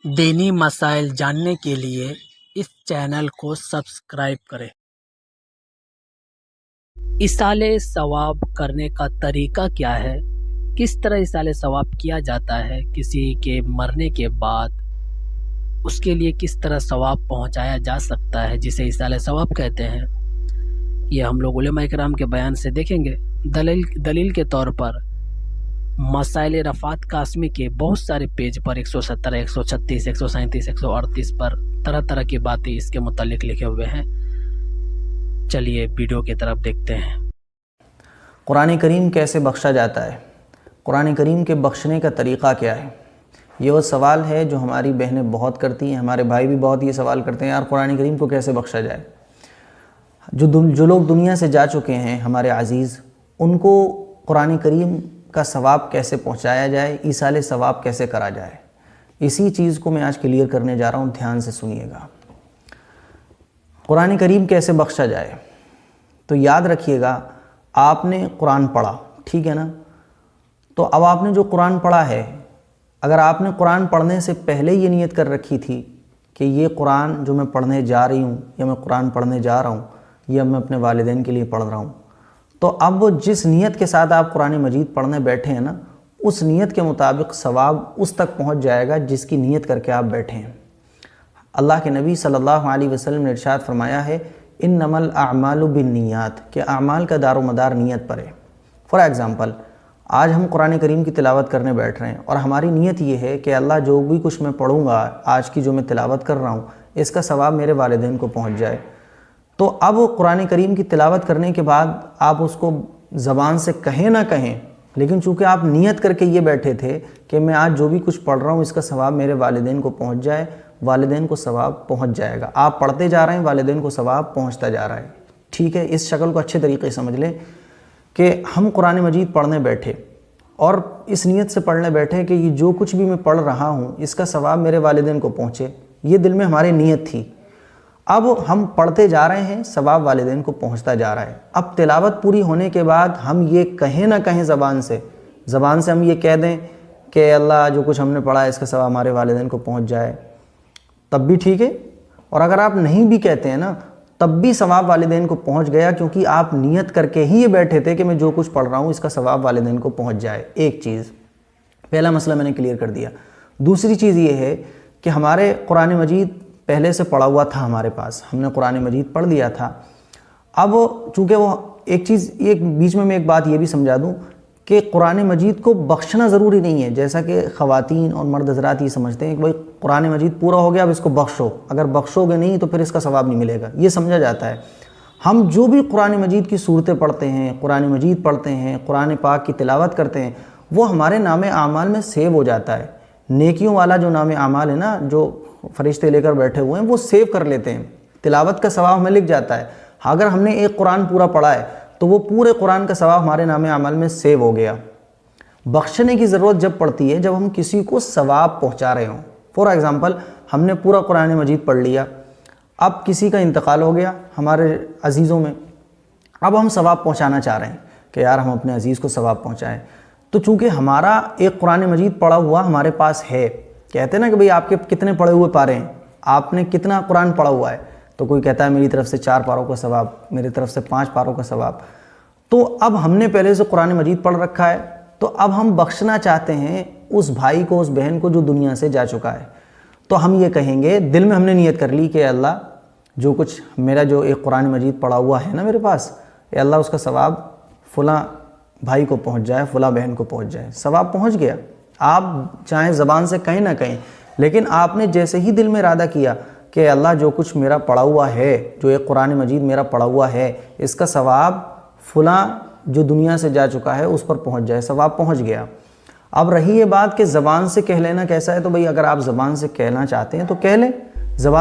دینی مسائل جاننے کے لیے اس چینل کو سبسکرائب کریں۔ ایصال ثواب کرنے کا طریقہ کیا ہے؟ کس طرح ایصال ثواب کیا جاتا ہے؟ کسی کے مرنے کے بعد اس کے لیے کس طرح ثواب پہنچایا جا سکتا ہے جسے ایصال ثواب کہتے ہیں؟ یہ ہم لوگ علماء کرام کے بیان سے دیکھیں گے۔ دلیل کے طور پر مسائل رفعت قاسمی کے بہت سارے پیج پر 117، 136، 137، 138 پر طرح طرح کی باتیں اس کے متعلق لکھے ہوئے ہیں۔ چلیے ویڈیو کی طرف دیکھتے ہیں۔ قرآن کریم کیسے بخشا جاتا ہے؟ قرآن کریم کے بخشنے کا طریقہ کیا ہے؟ یہ وہ سوال ہے جو ہماری بہنیں بہت کرتی ہیں، ہمارے بھائی بھی بہت یہ سوال کرتے ہیں، یار قرآن کریم کو کیسے بخشا جائے؟ جو لوگ دنیا سے جا چکے ہیں ہمارے عزیز، ان کو قرآن کریم کا ثواب کیسے پہنچایا جائے، ایصال ثواب کیسے کرا جائے، اسی چیز کو میں آج کلیئر کرنے جا رہا ہوں، دھیان سے سنیے گا۔ قرآن کریم کیسے بخشا جائے؟ تو یاد رکھیے گا، آپ نے قرآن پڑھا، ٹھیک ہے نا؟ تو اب آپ نے جو قرآن پڑھا ہے، اگر آپ نے قرآن پڑھنے سے پہلے یہ نیت کر رکھی تھی کہ یہ قرآن جو میں پڑھنے جا رہی ہوں یا میں قرآن پڑھنے جا رہا ہوں، یہ میں اپنے والدین کے لیے پڑھ رہا ہوں، تو اب وہ جس نیت کے ساتھ آپ قرآن مجید پڑھنے بیٹھے ہیں نا، اس نیت کے مطابق ثواب اس تک پہنچ جائے گا جس کی نیت کر کے آپ بیٹھے ہیں۔ اللہ کے نبی صلی اللہ علیہ وسلم نے ارشاد فرمایا ہے، انما الاعمال بالنیات، کہ اعمال کا دار و مدار نیت پر ہے۔ فار ایگزامپل، آج ہم قرآن کریم کی تلاوت کرنے بیٹھ رہے ہیں اور ہماری نیت یہ ہے کہ اللہ جو بھی کچھ میں پڑھوں گا، آج کی جو میں تلاوت کر رہا ہوں، اس کا ثواب میرے والدین کو پہنچ جائے۔ تو اب قرآن کریم کی تلاوت کرنے کے بعد آپ اس کو زبان سے کہیں نہ کہیں، لیکن چونکہ آپ نیت کر کے یہ بیٹھے تھے کہ میں آج جو بھی کچھ پڑھ رہا ہوں اس کا ثواب میرے والدین کو پہنچ جائے، والدین کو ثواب پہنچ جائے گا۔ آپ پڑھتے جا رہے ہیں، والدین کو ثواب پہنچتا جا رہا ہے، ٹھیک ہے؟ اس شکل کو اچھے طریقے سے سمجھ لیں کہ ہم قرآن مجید پڑھنے بیٹھے اور اس نیت سے پڑھنے بیٹھے کہ یہ جو کچھ بھی میں پڑھ رہا ہوں اس کا ثواب میرے والدین کو پہنچے، یہ دل میں ہماری نیت تھی۔ اب ہم پڑھتے جا رہے ہیں، ثواب والدین کو پہنچتا جا رہا ہے۔ اب تلاوت پوری ہونے کے بعد ہم یہ کہیں نہ کہیں زبان سے ہم یہ کہہ دیں کہ اللہ جو کچھ ہم نے پڑھا ہے اس کا ثواب ہمارے والدین کو پہنچ جائے، تب بھی ٹھیک ہے۔ اور اگر آپ نہیں بھی کہتے ہیں نا، تب بھی ثواب والدین کو پہنچ گیا، کیونکہ آپ نیت کر کے ہی یہ بیٹھے تھے کہ میں جو کچھ پڑھ رہا ہوں اس کا ثواب والدین کو پہنچ جائے۔ ایک چیز، پہلا مسئلہ میں نے کلیئر کر دیا۔ دوسری چیز یہ ہے کہ ہمارے قرآن مجید پہلے سے پڑھا ہوا تھا، ہمارے پاس ہم نے قرآن مجید پڑھ لیا تھا۔ اب چونکہ وہ ایک چیز، ایک بیچ میں ایک بات یہ بھی سمجھا دوں کہ قرآن مجید کو بخشنا ضروری نہیں ہے، جیسا کہ خواتین اور مرد حضرات یہ سمجھتے ہیں کہ بھائی قرآن مجید پورا ہو گیا اب اس کو بخشو، اگر بخشو گے نہیں تو پھر اس کا ثواب نہیں ملے گا، یہ سمجھا جاتا ہے۔ ہم جو بھی قرآن مجید کی صورتیں پڑھتے ہیں، قرآن مجید پڑھتے ہیں، قرآن پاک کی تلاوت کرتے ہیں، وہ ہمارے نام اعمال میں سیو ہو جاتا ہے۔ نیکیوں والا جو نام اعمال ہے نا، جو فرشتے لے کر بیٹھے ہوئے ہیں، وہ سیو کر لیتے ہیں، تلاوت کا ثواب ہمیں لکھ جاتا ہے۔ اگر ہم نے ایک قرآن پورا پڑھا ہے تو وہ پورے قرآن کا ثواب ہمارے نام اعمال میں سیو ہو گیا۔ بخشنے کی ضرورت جب پڑتی ہے جب ہم کسی کو ثواب پہنچا رہے ہوں۔ فار ایگزامپل، ہم نے پورا قرآن مجید پڑھ لیا، اب کسی کا انتقال ہو گیا ہمارے عزیزوں میں، اب ہم ثواب پہنچانا چاہ رہے ہیں کہ یار ہم اپنے عزیز کو ثواب پہنچائیں۔ تو چونکہ ہمارا ایک قرآن مجید پڑھا ہوا ہمارے پاس ہے، کہتے ہیں نا کہ بھئی آپ کے کتنے پڑھے ہوئے پارے ہیں، آپ نے کتنا قرآن پڑھا ہوا ہے، تو کوئی کہتا ہے میری طرف سے 4 پاروں کا ثواب، میری طرف سے 5 پاروں کا ثواب۔ تو اب ہم نے پہلے سے قرآن مجید پڑھ رکھا ہے، تو اب ہم بخشنا چاہتے ہیں اس بھائی کو، اس بہن کو جو دنیا سے جا چکا ہے۔ تو ہم یہ کہیں گے، دل میں ہم نے نیت کر لی کہ اللہ جو کچھ میرا جو ایک قرآن مجید پڑھا ہوا ہے نا میرے پاس، اے اللہ اس کا ثواب فلاں بھائی کو پہنچ جائے، فلاں بہن کو پہنچ جائے۔ ثواب پہنچ گیا، آپ چاہیں زبان سے کہیں نہ کہیں، لیکن آپ نے جیسے ہی دل میں ارادہ کیا کہ اللہ جو کچھ میرا پڑھا ہوا ہے، جو ایک قرآن مجید میرا پڑھا ہوا ہے، اس کا ثواب فلاں جو دنیا سے جا چکا ہے اس پر پہنچ جائے، ثواب پہنچ گیا۔ اب رہی یہ بات کہ زبان سے کہہ لینا کیسا ہے، تو بھئی اگر آپ زبان سے کہنا چاہتے ہیں تو کہہ لیں، زبان